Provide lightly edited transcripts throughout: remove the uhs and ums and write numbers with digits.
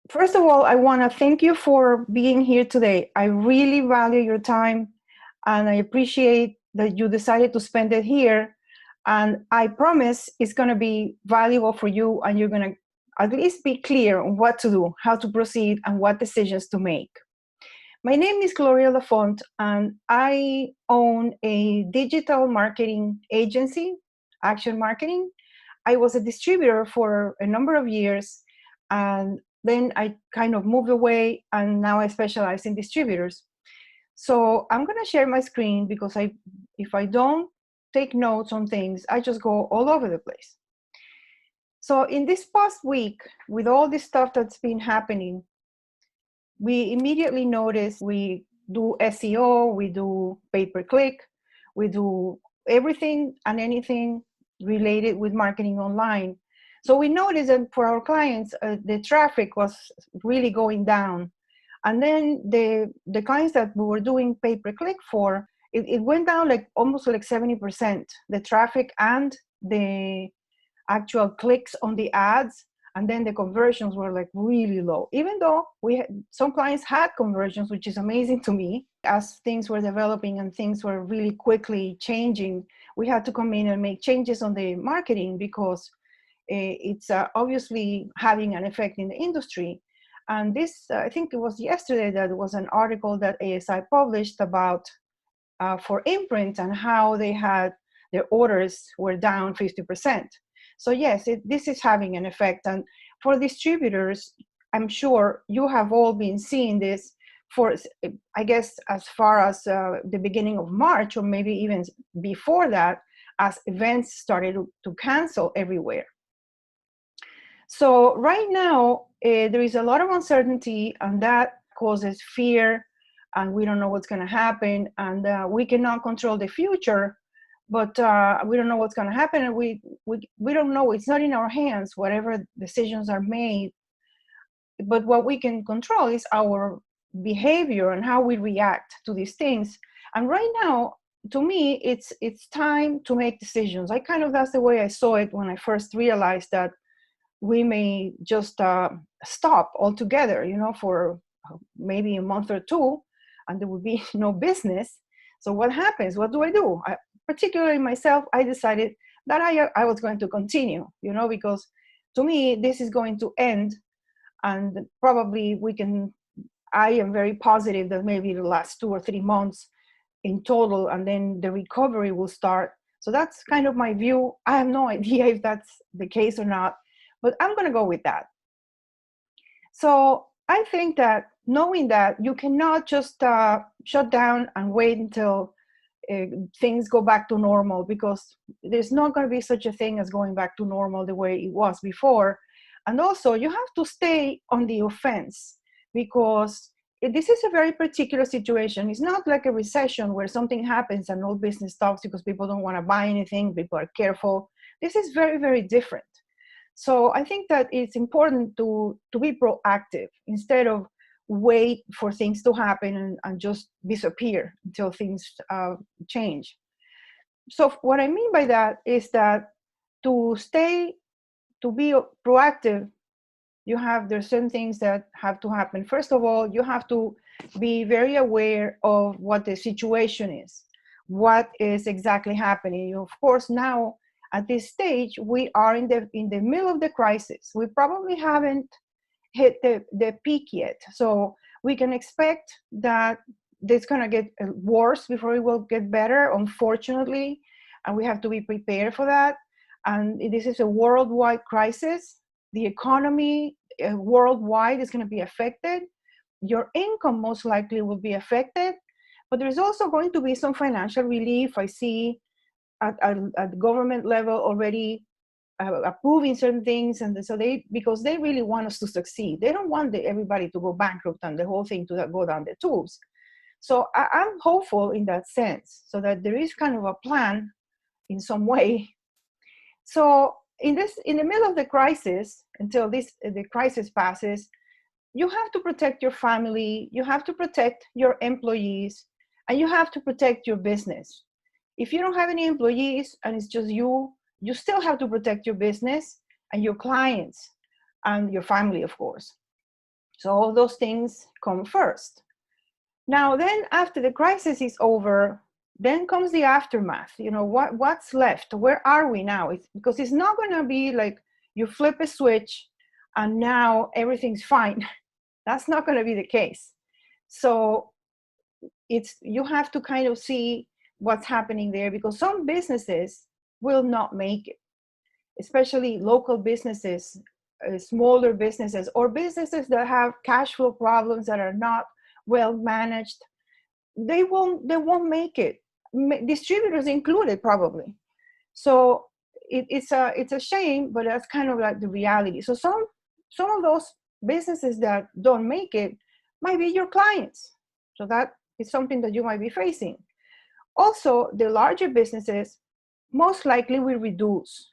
First of all, I want to thank you for being here today. I really value your time and I appreciate that you decided to spend it here. And I promise it's going to be valuable for you and you're going to at least be clear on what to do, how to proceed, and what decisions to make. My name is Gloria Lafont, and I own a digital marketing agency, Action Marketing. I was a distributor for a number of years, and then I kind of moved away, and now I specialize in distributors. So I'm going to share my screen because if I don't take notes on things, I just go all over the place. So in this past week, with all this stuff that's been happening, we immediately notice we do SEO, we do pay-per-click, we do everything and anything related with marketing online. So we noticed that for our clients, the traffic was really going down. And then the clients that we were doing pay-per-click for, it went down like almost like 70%, the traffic and the actual clicks on the ads, and then the conversions were like really low, even though some clients had conversions, which is amazing to me. As things were developing and things were really quickly changing, we had to come in and make changes on the marketing because it's obviously having an effect in the industry. And this, I think it was yesterday, that there was an article that ASI published about for imprint and how they had their orders were down 50%. So yes, this is having an effect. And for distributors, I'm sure you have all been seeing this for, I guess, as far as the beginning of March, or maybe even before that, as events started to cancel everywhere. So right now, there is a lot of uncertainty, and that causes fear, and we don't know what's going to happen, and we cannot control the future, but we don't know what's going to happen, and we don't know. It's not in our hands, whatever decisions are made. But what we can control is our behavior and how we react to these things. And right now, to me, it's time to make decisions. That's the way I saw it when I first realized that we may just stop altogether, for maybe a month or two, and there would be no business. So what happens? What do I do? Particularly myself, I decided that I was going to continue, because to me, this is going to end, and probably I am very positive that maybe the last 2 or 3 months in total, and then the recovery will start. So that's kind of my view. I have no idea if that's the case or not, but I'm going to go with that. So I think that knowing that you cannot just shut down and wait until things go back to normal, because there's not going to be such a thing as going back to normal the way it was before. And also, you have to stay on the offense, because this is a very particular situation. It's not like a recession where something happens and all business stops because people don't want to buy anything, people are careful. This is very, very different. So I think that it's important to be proactive instead of wait for things to happen and just disappear until things change. So what I mean by that is that to be proactive, there's certain things that have to happen. First of all, you have to be very aware of what the situation is, what is exactly happening. Of course, now at this stage, we are in the middle of the crisis. We probably haven't hit the peak yet. So we can expect that it's going to get worse before it will get better, unfortunately. And we have to be prepared for that. And this is a worldwide crisis. The economy worldwide is going to be affected. Your income most likely will be affected. But there's also going to be some financial relief. I see at government level already approving certain things, and so because they really want us to succeed. They don't want everybody to go bankrupt and the whole thing to go down the tubes. So I'm hopeful in that sense, so that there is kind of a plan in some way. So in the middle of the crisis, until the crisis passes, you have to protect your family, you have to protect your employees, and you have to protect your business. If you don't have any employees and it's just you still have to protect your business and your clients and your family, of course. So all those things come first. Now, then after the crisis is over, then comes the aftermath. What's left? Where are we now? Because it's not going to be like you flip a switch and now everything's fine. That's not going to be the case. So you have to kind of see what's happening there, because some businesses will not make it, especially local businesses, smaller businesses, or businesses that have cash flow problems that are not well managed. They won't make it, distributors included probably. So it's a shame, but that's kind of like the reality. So some of those businesses that don't make it might be your clients. So that is something that you might be facing. Also, the larger businesses most likely will reduce,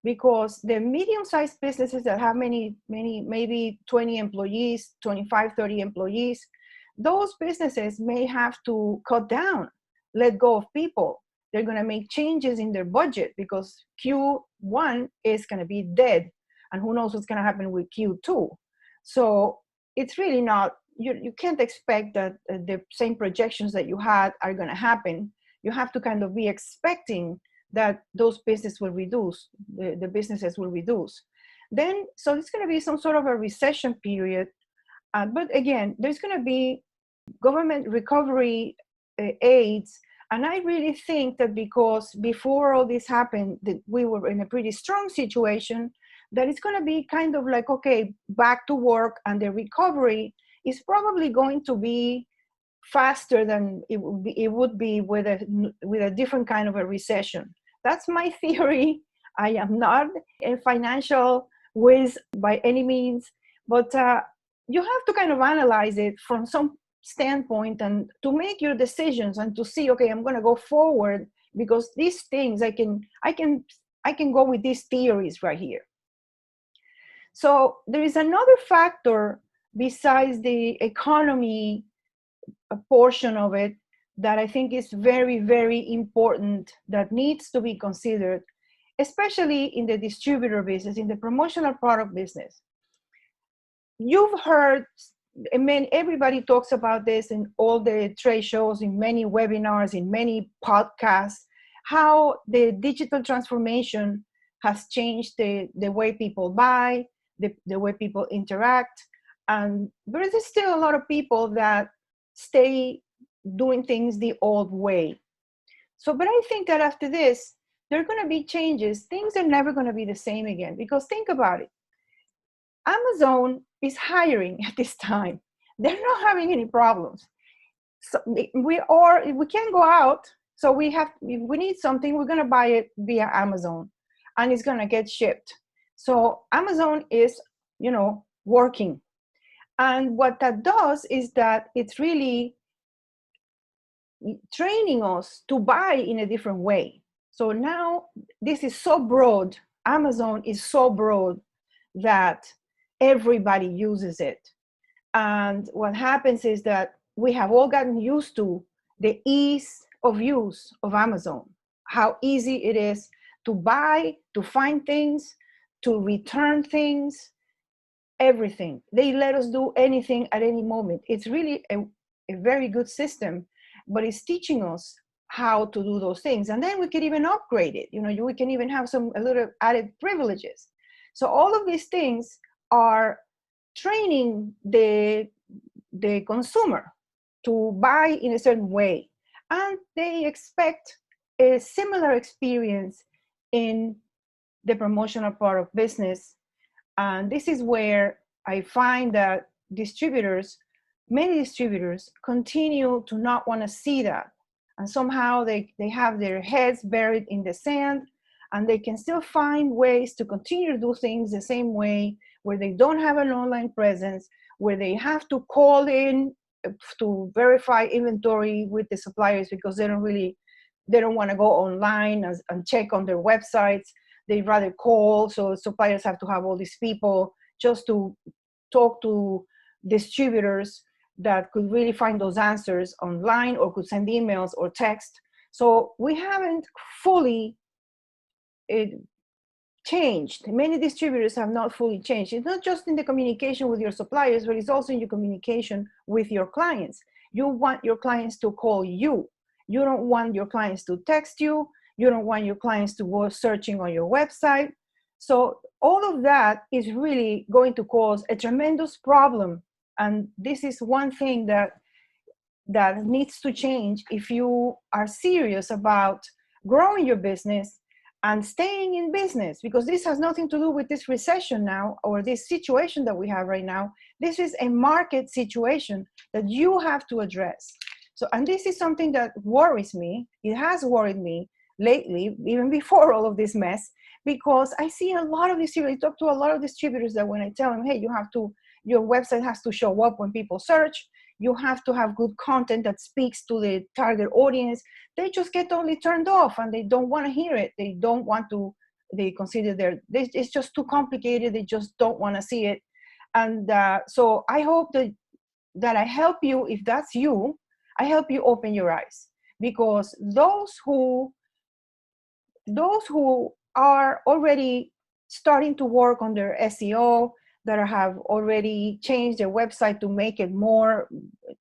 because the medium-sized businesses that have many, maybe 20 employees, 25, 30 employees, those businesses may have to cut down, let go of people. They're going to make changes in their budget because Q1 is going to be dead, and who knows what's going to happen with Q2. So it's really not, you can't expect that the same projections that you had are going to happen. You have to kind of be expecting that those businesses will reduce, the businesses will reduce. Then, so it's going to be some sort of a recession period. But again, there's going to be government recovery aids. And I really think that because before all this happened, that we were in a pretty strong situation, that it's going to be kind of like, okay, back to work, and the recovery is probably going to be faster than it would be with a different kind of a recession. That's my theory. I am not a financial whiz by any means, but you have to kind of analyze it from some standpoint and to make your decisions and to see, okay, I'm going to go forward because these things I can go with these theories right here. So there is another factor besides the economy, a portion of it, that I think is very, very important, that needs to be considered, especially in the distributor business, in the promotional product business. You've heard, I mean, everybody talks about this in all the trade shows, in many webinars, in many podcasts, how the digital transformation has changed the way people buy, the way people interact. And there is still a lot of people that stay doing things the old way. So, but I think that after this, there are going to be changes. Things are never going to be the same again, because think about it. Amazon is hiring at this time. They're not having any problems. So we can't go out. So if we need something, we're going to buy it via Amazon, and it's going to get shipped. So Amazon is, working. And what that does is that it's really training us to buy in a different way. So now this is so broad. Amazon is so broad that everybody uses it. And what happens is that we have all gotten used to the ease of use of Amazon, how easy it is to buy, to find things, to return things, everything. They let us do anything at any moment. It's really a very good system, but it's teaching us how to do those things. And then we can even upgrade it. We can even have a little added privileges. So all of these things are training the consumer to buy in a certain way. And they expect a similar experience in the promotional part of business. And this is where I find that many distributors continue to not want to see that. And somehow they have their heads buried in the sand, and they can still find ways to continue to do things the same way, where they don't have an online presence, where they have to call in to verify inventory with the suppliers because they don't want to go online and check on their websites. They'd rather call. So suppliers have to have all these people just to talk to distributors that could really find those answers online, or could send emails or text. So we haven't fully changed. Many distributors have not fully changed. It's not just in the communication with your suppliers, but it's also in your communication with your clients. You want your clients to call you. You don't want your clients to text you. You don't want your clients to go searching on your website. So all of that is really going to cause a tremendous problem. And this is one thing that needs to change if you are serious about growing your business and staying in business, because this has nothing to do with this recession now or this situation that we have right now. This is a market situation that you have to address. So, and this is something that worries me. It has worried me lately, even before all of this mess, because I see a lot of distributors, I talk to a lot of distributors that when I tell them, hey, your website has to show up when people search, you have to have good content that speaks to the target audience, they just get totally turned off and they don't want to hear it. They don't want to, they consider it's just too complicated. They just don't want to see it. And so I hope that I help you. If that's you, I help you open your eyes, because those who are already starting to work on their SEO, that have already changed their website to make it more,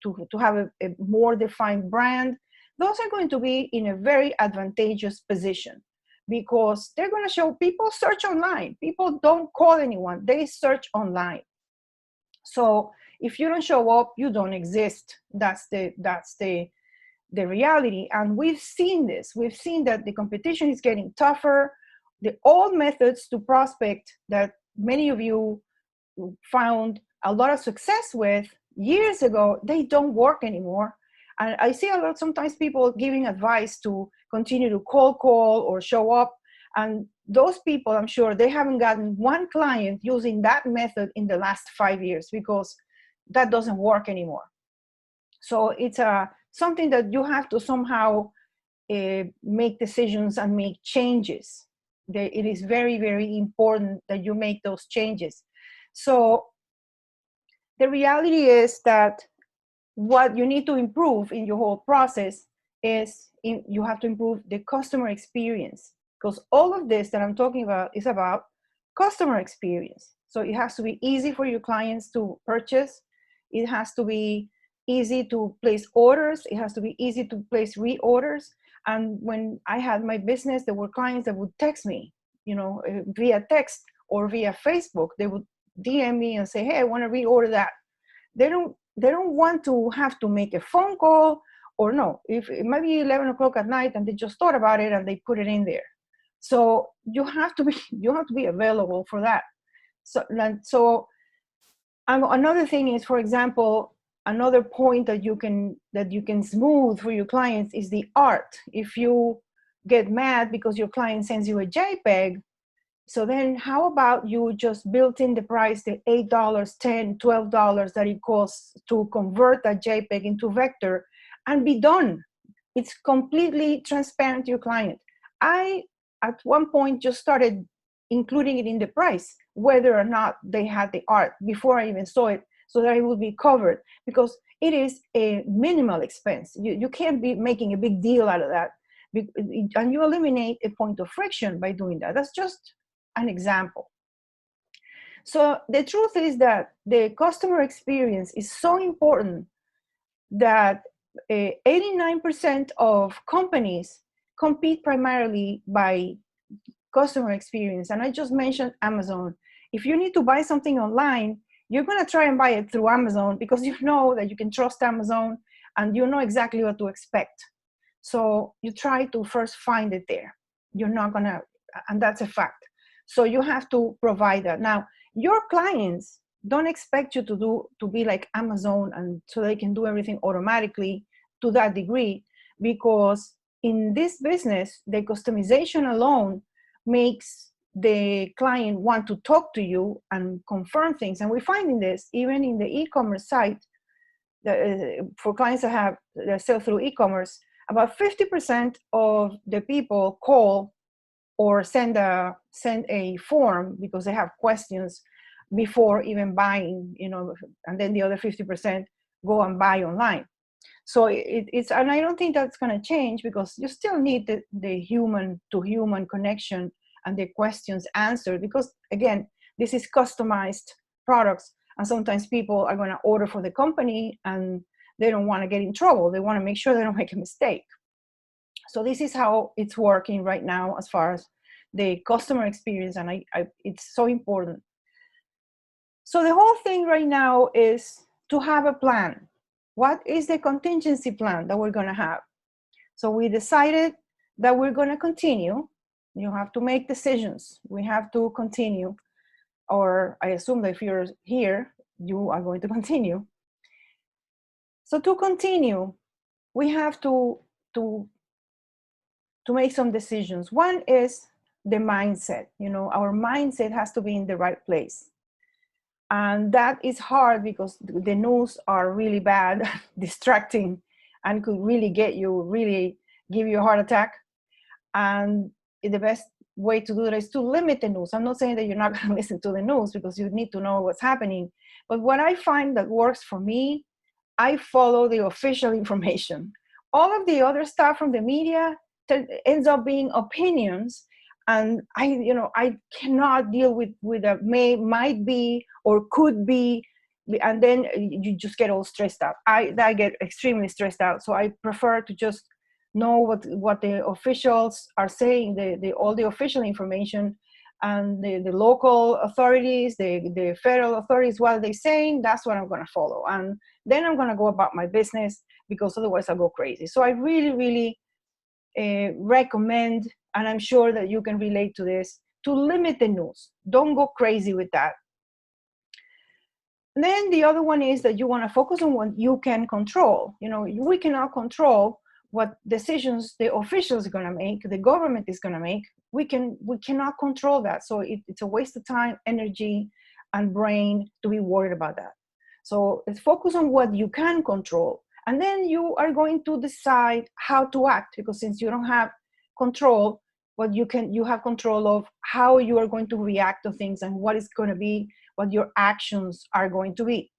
to have a more defined brand, those are going to be in a very advantageous position, because they're going to show people search online. People don't call anyone, they search online. So if you don't show up, you don't exist. That's the reality. And we've seen this. We've seen that the competition is getting tougher. The old methods to prospect that many of you found a lot of success with years ago, they don't work anymore. And I see a lot, sometimes people giving advice to continue to cold call or show up. And those people, I'm sure they haven't gotten one client using that method in the last 5 years, because that doesn't work anymore. So it's something that you have to somehow make decisions and make changes. It is very, very important that you make those changes. So the reality is that what you need to improve in your whole process is you have to improve the customer experience, because all of this that I'm talking about is about customer experience. So it has to be easy for your clients to purchase. It has to be easy to place orders. It has to be easy to place reorders. And when I had my business, there were clients that would text me, via text or via Facebook. They would DM me and say, hey, I want to reorder that. They don't want to have to make a phone call, or no, if it might be 11 o'clock at night and they just thought about it and they put it in there. So you have to be available for that. So another thing is, for example, another point that you can smooth for your clients is the art. If you get mad because your client sends you a JPEG, so then how about you just built in the price, the $8, $10, $12 that it costs to convert that JPEG into vector, and be done. It's completely transparent to your client. I, at one point, just started including it in the price, whether or not they had the art, before I even saw it, so that it would be covered, because it is a minimal expense. You can't be making a big deal out of that. And you eliminate a point of friction by doing that. That's just an example. So the truth is that the customer experience is so important that 89% of companies compete primarily by customer experience. And I just mentioned Amazon. If you need to buy something online, you're going to try and buy it through Amazon, because you know that you can trust Amazon and you know exactly what to expect. So you try to first find it there. You're not going to, and that's a fact. So you have to provide that. Now, your clients don't expect you to be like Amazon, and so they can do everything automatically to that degree, because in this business, the customization alone makes the client want to talk to you and confirm things. And we're finding this even in the e-commerce site, for clients that sell through e-commerce. About 50% of the people call or send a form because they have questions before even buying, and then the other 50% go and buy online. So it's, and I don't think that's going to change, because you still need the human to human connection and their questions answered, because again, this is customized products, and sometimes people are going to order for the company and they don't want to get in trouble. They want to make sure they don't make a mistake. So this is how it's working right now as far as the customer experience, and it's so important. So the whole thing right now is to have a plan. What is the contingency plan that we're going to have? So we decided that we're going to continue. You have to make decisions. We have to continue, or I assume that if you're here, you are going to continue. So to continue, we have to make some decisions. One is the mindset. Our mindset has to be in the right place. And that is hard because the news are really bad, distracting, and could really give you a heart attack. And the best way to do that is to limit the news. I'm not saying that you're not going to listen to the news, because you need to know what's happening. But what I find that works for me, I follow the official information. All of the other stuff from the media ends up being opinions, and I cannot deal with a might be or could be, and then you just get all stressed out. I get extremely stressed out. So I prefer to just know what the officials are saying, all the official information, and the local authorities, the federal authorities, what they're saying, that's what I'm going to follow. And then I'm going to go about my business, because otherwise I'll go crazy. So I really recommend, and I'm sure that you can relate to this, to limit the news. Don't go crazy with that. And then the other one is that you want to focus on what you can control. We cannot control what decisions the officials are going to make, the government is going to make. We cannot control that. So it's a waste of time, energy, and brain to be worried about that. So let's focus on what you can control. And then you are going to decide how to act, because since you don't have control, you have control of how you are going to react to things, and what your actions are going to be.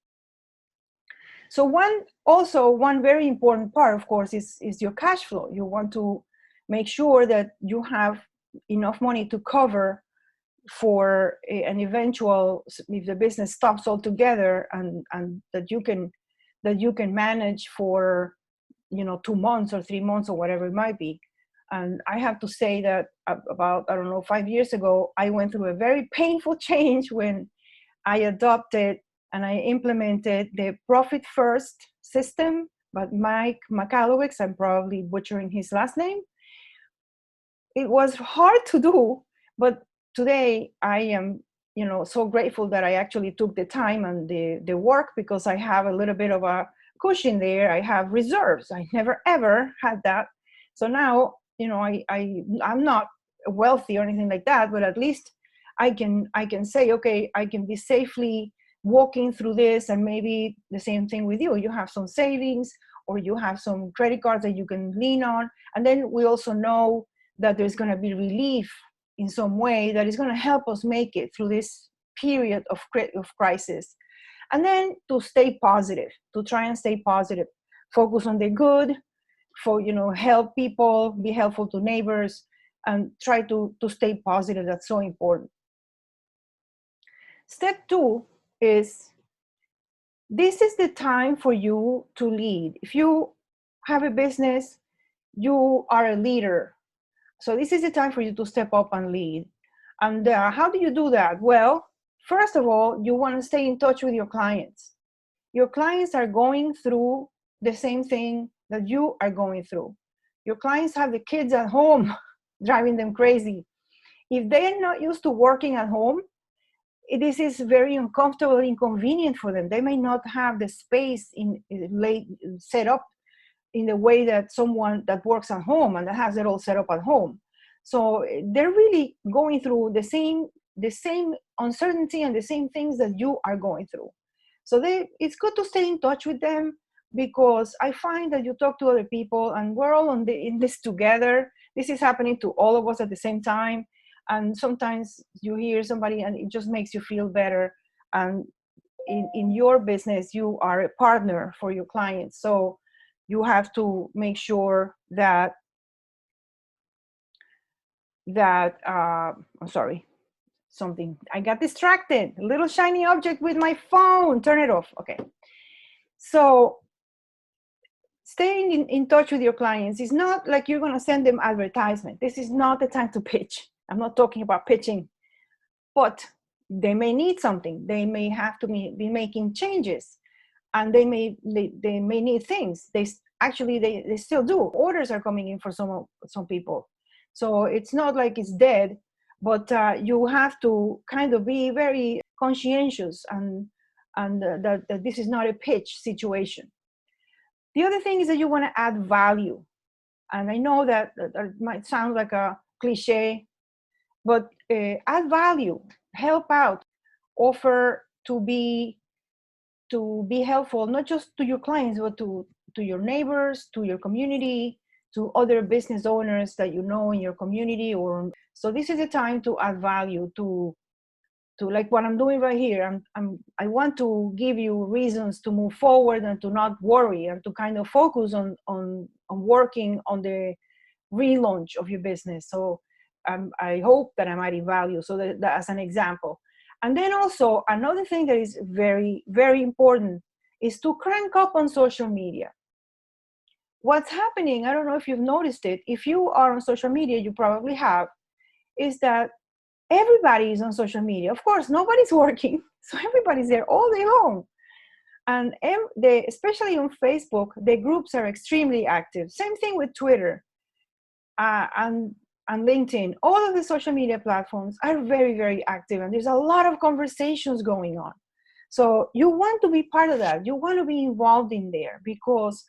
So one very important part, of course, is your cash flow. You want to make sure that you have enough money to cover for an eventual, if the business stops altogether, and that you can manage for 2 months or 3 months or whatever it might be. And I have to say that about 5 years ago, I went through a very painful change when I adopted and I implemented the Profit First system, but Mike McAllowicz, I'm probably butchering his last name. It was hard to do, but today I am, so grateful that I actually took the time and the work, because I have a little bit of a cushion there. I have reserves. I never ever had that. So now, I'm not wealthy or anything like that, but at least I can say, okay, I can be safely walking through this. And maybe the same thing with you. You have some savings, or you have some credit cards that you can lean on. And then we also know that there's going to be relief in some way that is going to help us make it through this period of crisis. And then to stay positive, to try and stay positive, focus on the good, help people, be helpful to neighbors, and try to stay positive. That's so important. Step 2 is, this is the time for you to lead. If you have a business, you are a leader. So this is the time for you to step up and lead. And how do you do that? Well, first of all, you want to stay in touch with your clients. Your clients are going through the same thing that you are going through. Your clients have the kids at home driving them crazy. If they're not used to working at home, this is very uncomfortable and inconvenient for them. They may not have the space set up in the way that someone that works at home and that has it all set up at home. So they're really going through the same uncertainty and the same things that you are going through. So it's good to stay in touch with them, because I find that you talk to other people and we're all in this together. This is happening to all of us at the same time. And sometimes you hear somebody and it just makes you feel better. And in your business, you are a partner for your clients. So you have to make sure that that I'm sorry, something, I got distracted, a little shiny object with my phone, turn it off. Okay. So staying in touch with your clients is not like you're going to send them advertisement. This is not the time to pitch. I'm not talking about pitching, but they may need something. They may have to be making changes, and they may need things. They still do. Orders are coming in for some people, so it's not like it's dead. But you have to kind of be very conscientious, and that this is not a pitch situation. The other thing is that you want to add value. And I know that might sound like a cliche, but add value, help out, offer to be helpful, not just to your clients, but to your neighbors, to your community, to other business owners that you know in your community. Or so this is a time to add value to like what I'm doing right here. I want to give you reasons to move forward and to not worry, and to kind of focus on working on the relaunch of your business. So I hope that I'm adding value. So that as an example. And then also another thing that is very, very important is to crank up on social media. What's happening, I don't know if you've noticed it, if you are on social media, you probably have, is that everybody is on social media. Of course, nobody's working, so everybody's there all day long. And especially on Facebook, the groups are extremely active. Same thing with Twitter and LinkedIn. All of the social media platforms are very, very active, and there's a lot of conversations going on. So you want to be part of that. You want to be involved in there, because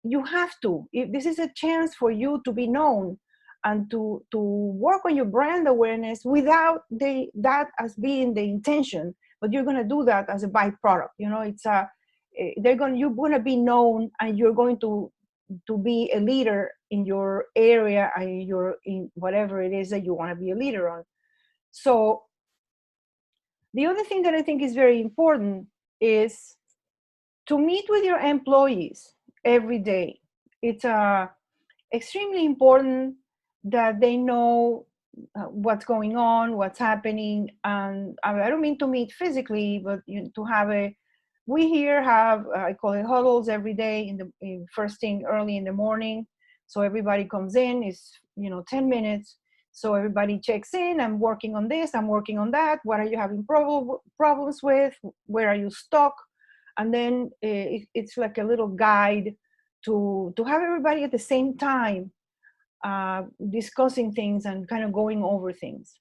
you have to. If this is a chance for you to be known and to work on your brand awareness without that as being the intention, but you're going to do that as a byproduct. It's you're going to be known, and you're going to be a leader in your area, and in whatever it is that you want to be a leader on. So the other thing that I think is very important is to meet with your employees every day. It's extremely important that they know what's going on, what's happening. And I don't mean to meet physically, but to have we here have, I call it huddles every day first thing early in the morning. So everybody comes in, it's 10 minutes. So everybody checks in. I'm working on this, I'm working on that. What are you having problems with? Where are you stuck? And then it's like a little guide to have everybody at the same time discussing things and kind of going over things.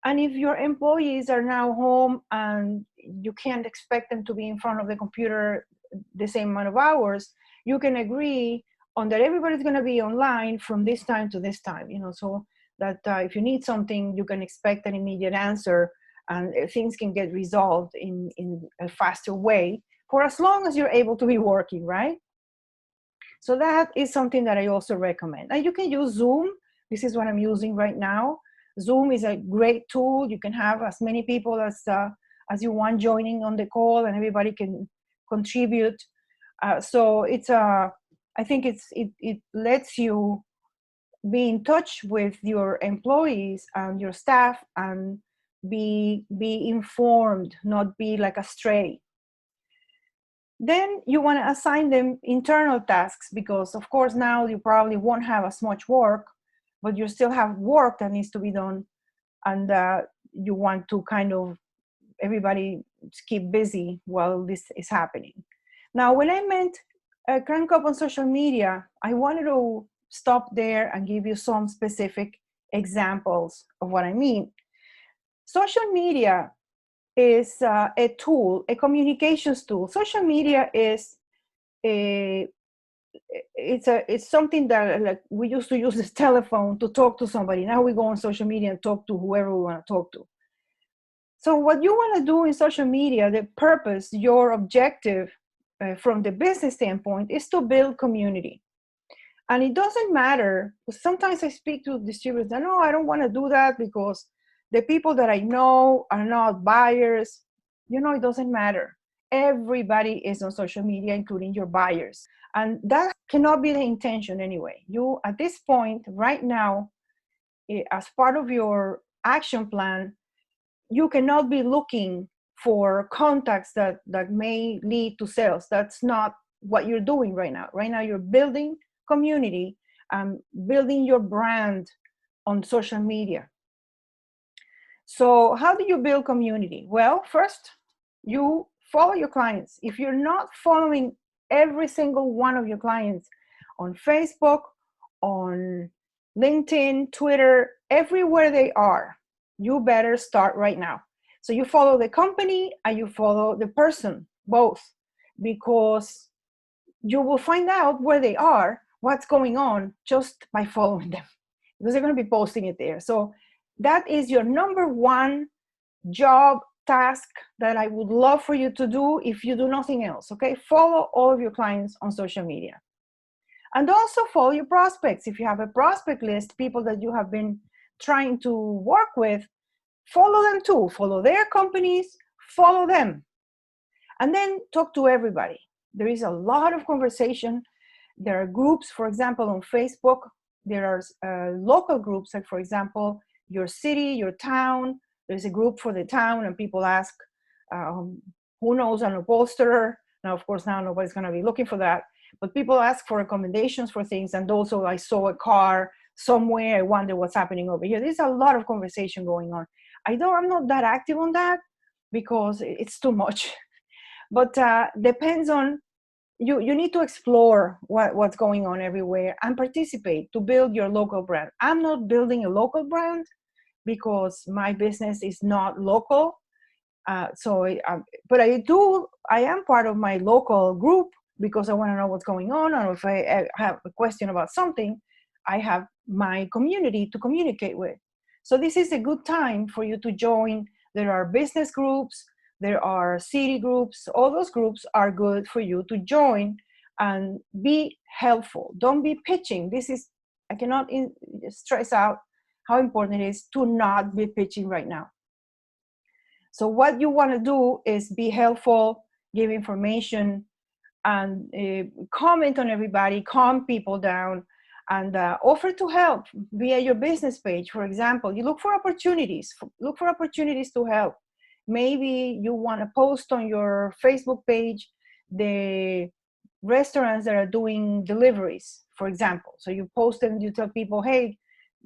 And if your employees are now home and you can't expect them to be in front of the computer the same amount of hours, you can agree on that everybody's going to be online from this time to this time, so that if you need something, you can expect an immediate answer, and things can get resolved in a faster way for as long as you're able to be working, right? So that is something that I also recommend. And you can use Zoom. This is what I'm using right now. Zoom is a great tool. You can have as many people as you want joining on the call, and everybody can contribute. So I think it lets you be in touch with your employees and your staff, and be informed, not be like a stray. Then you want to assign them internal tasks, because of course now you probably won't have as much work, but you still have work that needs to be done, and you want to kind of everybody keep busy while this is happening. Now, when I meant crank up on social media, I wanted to stop there and give you some specific examples of what I mean. Social media is a tool, a communications tool. Social media is it's something that, like, we used to use this telephone to talk to somebody. Now we go on social media and talk to whoever we want to talk to. So what you want to do in social media, the purpose, your objective from the business standpoint, is to build community. And it doesn't matter. Sometimes I speak to distributors, no, I don't want to do that because the people that I know are not buyers. It doesn't matter. Everybody is on social media, including your buyers. And that cannot be the intention anyway. You, at this point, right now, as part of your action plan, you cannot be looking for contacts that may lead to sales. That's not what you're doing right now. Right now, you're building community and building your brand on social media. So how do you build community? Well, first, you follow your clients. If you're not following every single one of your clients on Facebook, on LinkedIn, Twitter, everywhere they are, you better start right now. So you follow the company and you follow the person, both, because you will find out where they are, what's going on, just by following them, because they're going to be posting it there. So that is your number one job task that I would love for you to do if you do nothing else, okay? Follow all of your clients on social media. And also follow your prospects. If you have a prospect list, people that you have been trying to work with, follow them too. Follow their companies, follow them. And then talk to everybody. There is a lot of conversation. There are groups, for example, on Facebook. There are local groups, like, for example, your city, your town. There's a group for the town, and people ask, who knows, on a poster. Now, of course, now nobody's going to be looking for that. But people ask for recommendations for things. And also, I saw a car somewhere. I wonder what's happening over here. There's a lot of conversation going on. I'm not that active on that because it's too much. But depends on, you need to explore what's going on everywhere and participate to build your local brand. I'm not building a local brand because my business is not local. But I am part of my local group because I want to know what's going on, or if I have a question about something, I have my community to communicate with. So this is a good time for you to join. There are business groups, there are city groups. All those groups are good for you to join and be helpful. Don't be pitching. I cannot stress out how important it is to not be pitching right now. So what you want to do is be helpful, give information, and comment on everybody, calm people down, and offer to help via your business page. For example, you look for opportunities. Look for opportunities to help. Maybe you want to post on your Facebook page the restaurants that are doing deliveries, for example. So you post them, you tell people, hey,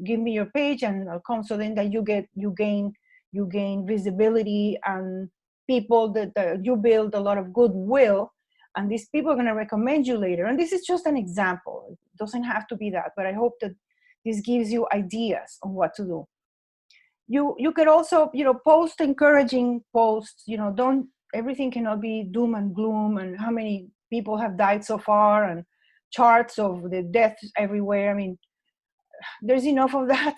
give me your page and I'll come. So then that you gain visibility, and people that you build a lot of goodwill, and these people are going to recommend you later. And this is just an example. It doesn't have to be that, but I hope that this gives you ideas on what to do. You could also, post encouraging posts. Don't, everything cannot be doom and gloom and how many people have died so far and charts of the deaths everywhere. I mean, there's enough of that.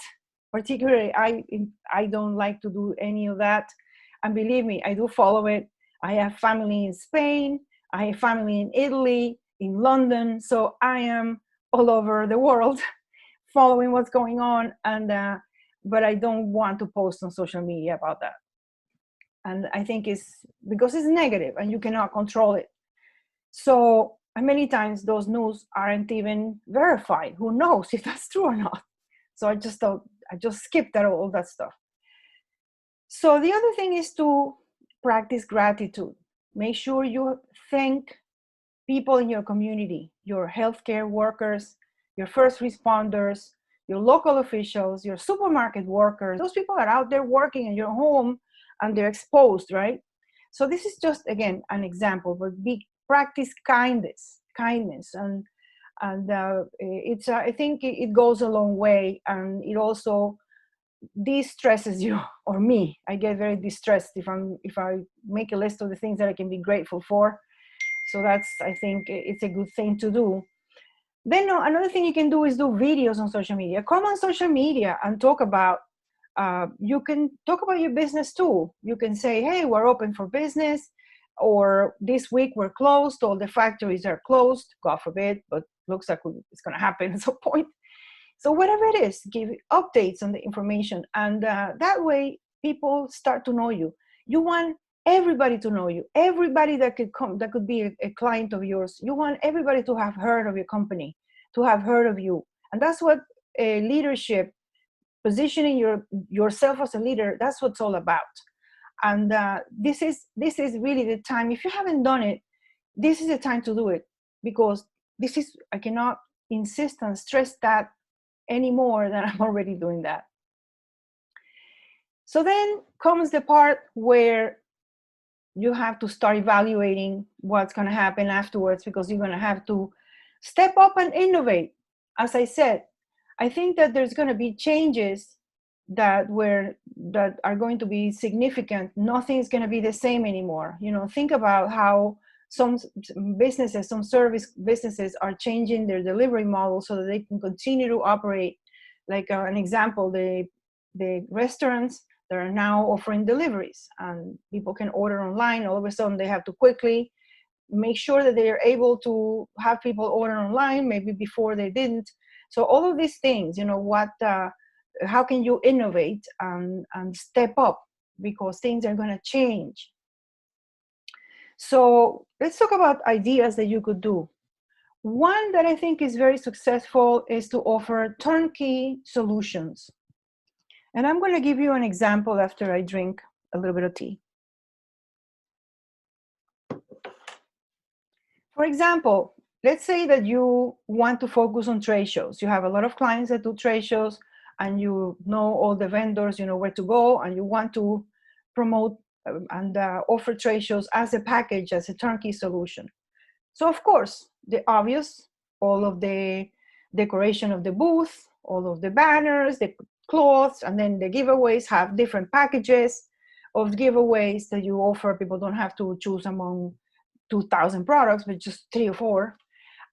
Particularly, I don't like to do any of that. And believe me, I do follow it. I have family in Spain. I have family in Italy, in London. So I am all over the world following what's going on. But I don't want to post on social media about that. And I think it's because it's negative and you cannot control it. So many times those news aren't even verified. Who knows if that's true or not? So I just skipped all that stuff. So the other thing is to practice gratitude. Make sure you thank people in your community, your healthcare workers, your first responders, your local officials, your supermarket workers. Those people are out there working in your home and they're exposed, right? So this is just, again, an example, but practice kindness, and it's I think it goes a long way, and it also de-stresses you, or me. I get very distressed if I make a list of the things that I can be grateful for. So that's, I think it's a good thing to do. Then another thing you can do is do videos on social media. Come on social media and talk about, you can talk about your business too. You can say, hey, we're open for business, or this week we're closed, all the factories are closed, God forbid, but looks like it's going to happen at some point. So whatever it is, give updates on the information. And that way people start to know you. You want everybody to know you. Everybody that could come, that could be a client of yours. You want everybody to have heard of your company, to have heard of you. And that's what leadership positioning yourself as a leader, that's what it's all about. And this is really the time. If you haven't done it, this is the time to do it, because this is, I cannot insist and stress that any more than I'm already doing that. So then comes the part where you have to start evaluating what's going to happen afterwards, because you're going to have to step up and innovate. As I said, I think that there's going to be changes that are going to be significant. Nothing's going to be the same anymore. Think about how some businesses, some service businesses are changing their delivery model so that they can continue to operate. Like an example, the restaurants that are now offering deliveries, and people can order online. All of a sudden they have to quickly make sure that they are able to have people order online, maybe before they didn't. So all of these things, how can you innovate and step up, because things are going to change. So let's talk about ideas that you could do. One that I think is very successful is to offer turnkey solutions. And I'm going to give you an example after I drink a little bit of tea. For example, let's say that you want to focus on trade shows. You have a lot of clients that do trade shows, and you know all the vendors, you know where to go, and you want to promote and offer trade shows as a package, as a turnkey solution. So of course, the obvious, all of the decoration of the booth, all of the banners, the cloths, and then the giveaways have different packages of giveaways that you offer. People don't have to choose among 2,000 products, but just 3 or 4.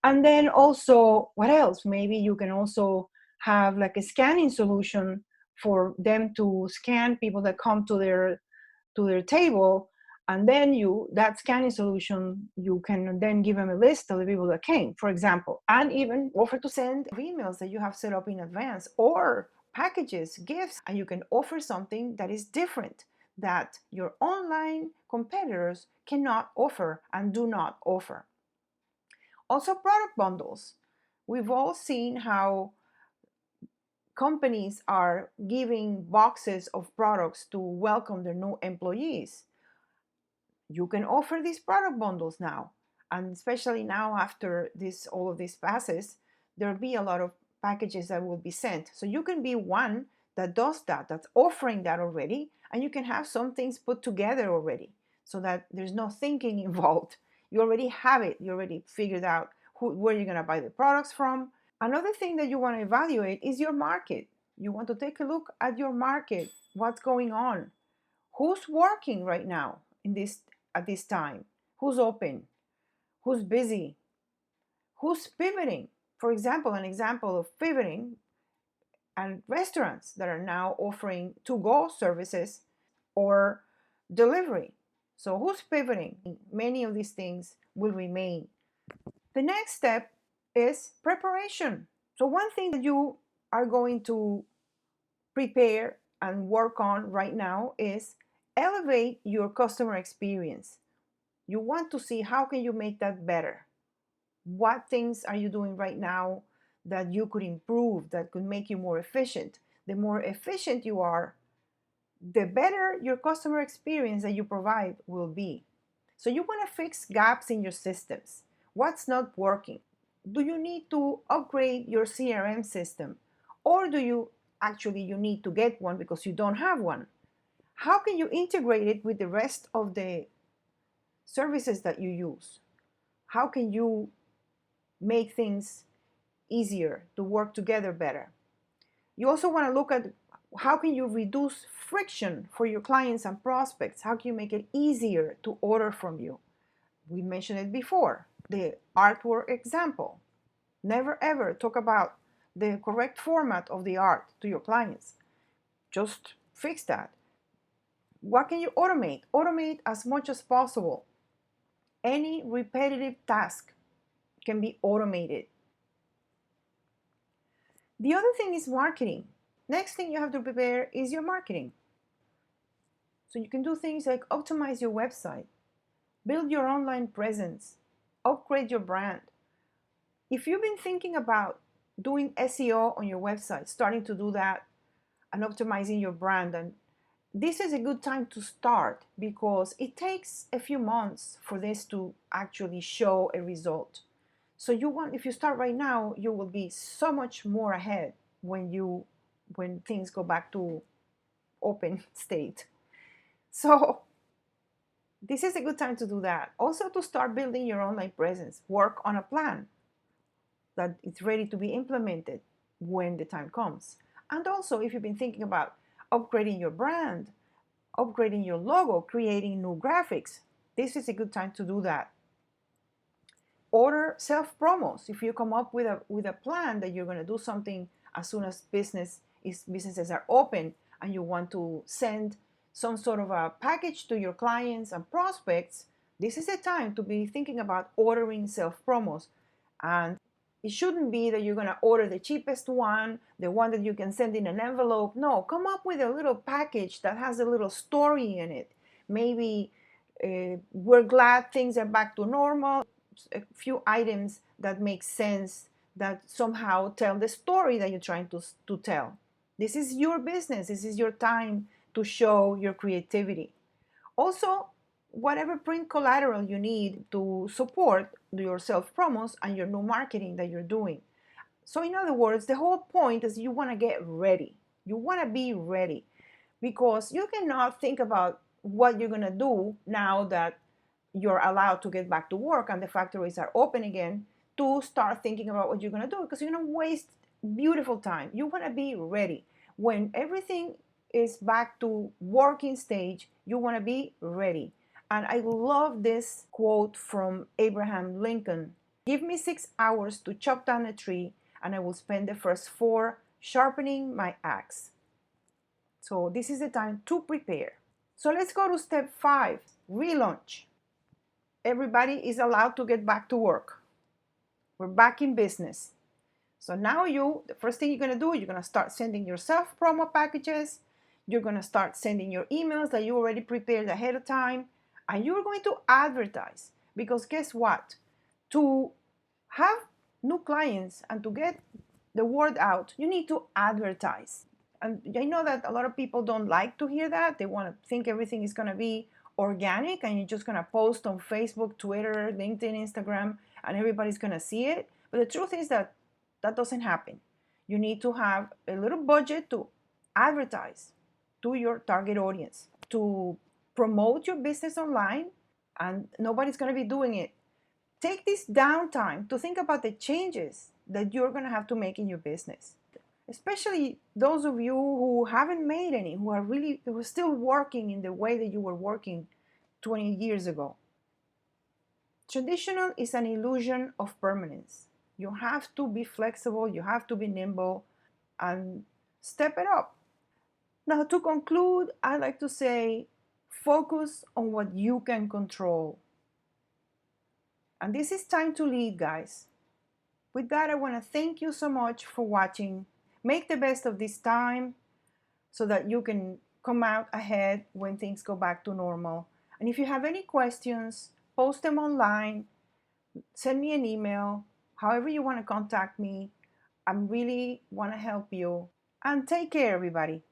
And then also, what else? Maybe you can also have like a scanning solution for them to scan people that come to their table, and then that scanning solution, you can then give them a list of the people that came, for example, and even offer to send emails that you have set up in advance, or packages, gifts, and you can offer something that is different, that your online competitors cannot offer and do not offer. Also, product bundles. We've all seen how companies are giving boxes of products to welcome their new employees. You can offer these product bundles now, and especially now after all of this passes, there'll be a lot of packages that will be sent. So you can be one that does that, that's offering that already, and you can have some things put together already, so that there's no thinking involved. You already have it. You already figured out where you're going to buy the products from. Another thing that you want to evaluate is your market. You want to take a look at your market. What's going on? Who's working right now at this time? Who's open? Who's busy? Who's pivoting? For example, an example of pivoting, and restaurants that are now offering to-go services or delivery. So who's pivoting? Many of these things will remain. The next step is preparation. So one thing that you are going to prepare and work on right now is elevate your customer experience. You want to see how can you make that better. What things are you doing right now that you could improve, that could make you more efficient? The more efficient you are, the better your customer experience that you provide will be. So you want to fix gaps in your systems. What's not working? Do you need to upgrade your CRM system? Or do you need to get one because you don't have one? How can you integrate it with the rest of the services that you use? How can you make things easier to work together better? You also want to look at how can you reduce friction for your clients and prospects? How can you make it easier to order from you? We mentioned it before, the artwork example. Never ever talk about the correct format of the art to your clients. Just fix that. What can you automate? Automate as much as possible. Any repetitive task can be automated. The other thing is marketing. Next thing you have to prepare is your marketing. So you can do things like optimize your website, build your online presence, upgrade your brand. If you've been thinking about doing SEO on your website, starting to do that, and optimizing your brand. And this is a good time to start because it takes a few months for this to actually show a result. So if you start right now, you will be so much more ahead when things go back to open state. So this is a good time to do that. Also, to start building your online presence, work on a plan that is ready to be implemented when the time comes. And also, if you've been thinking about upgrading your brand, upgrading your logo, creating new graphics, this is a good time to do that. Order self promos. If you come up with a plan that you're going to do something as soon as businesses are open, and you want to send some sort of a package to your clients and prospects, this is a time to be thinking about ordering self promos. And it shouldn't be that you're going to order the cheapest one, the one that you can send in an envelope. No, come up with a little package that has a little story in it. Maybe we're glad things are back to normal. A few items that make sense, that somehow tell the story that you're trying to tell. This is your business. This is your time to show your creativity. Also, whatever print collateral you need to support your self promos and your new marketing that you're doing. So, in other words, the whole point is you want to get ready. You want to be ready because you cannot think about what you're going to do now that you're allowed to get back to work and the factories are open again, to start thinking about what you're going to do, because you're going to waste beautiful time. You want to be ready. When everything is back to working stage, you want to be ready. And I love this quote from Abraham Lincoln: "Give me 6 hours to chop down a tree, and I will spend the first 4 sharpening my axe." So this is the time to prepare. So let's go to step 5, relaunch. Everybody is allowed to get back to work. We're back in business. So now the first thing you're going to do, you're going to start sending yourself promo packages. You're going to start sending your emails that you already prepared ahead of time. And you're going to advertise. Because guess what? To have new clients and to get the word out, you need to advertise. And I know that a lot of people don't like to hear that. They want to think everything is going to be organic and you're just going to post on Facebook, Twitter, LinkedIn, Instagram, and everybody's going to see it. But the truth is that doesn't happen. You need to have a little budget to advertise to your target audience, to promote your business online, and nobody's going to be doing it. Take this downtime to think about the changes that you're going to have to make in your business. Especially those of you who haven't made any, who are still working in the way that you were working 20 years ago. Traditional is an illusion of permanence. You have to be flexible, you have to be nimble, and step it up. Now, to conclude, I'd like to say, focus on what you can control. And this is time to lead, guys. With that, I want to thank you so much for watching. Make the best of this time so that you can come out ahead when things go back to normal. And if you have any questions, post them online, send me an email, however you want to contact me. I really want to help you. And take care, everybody.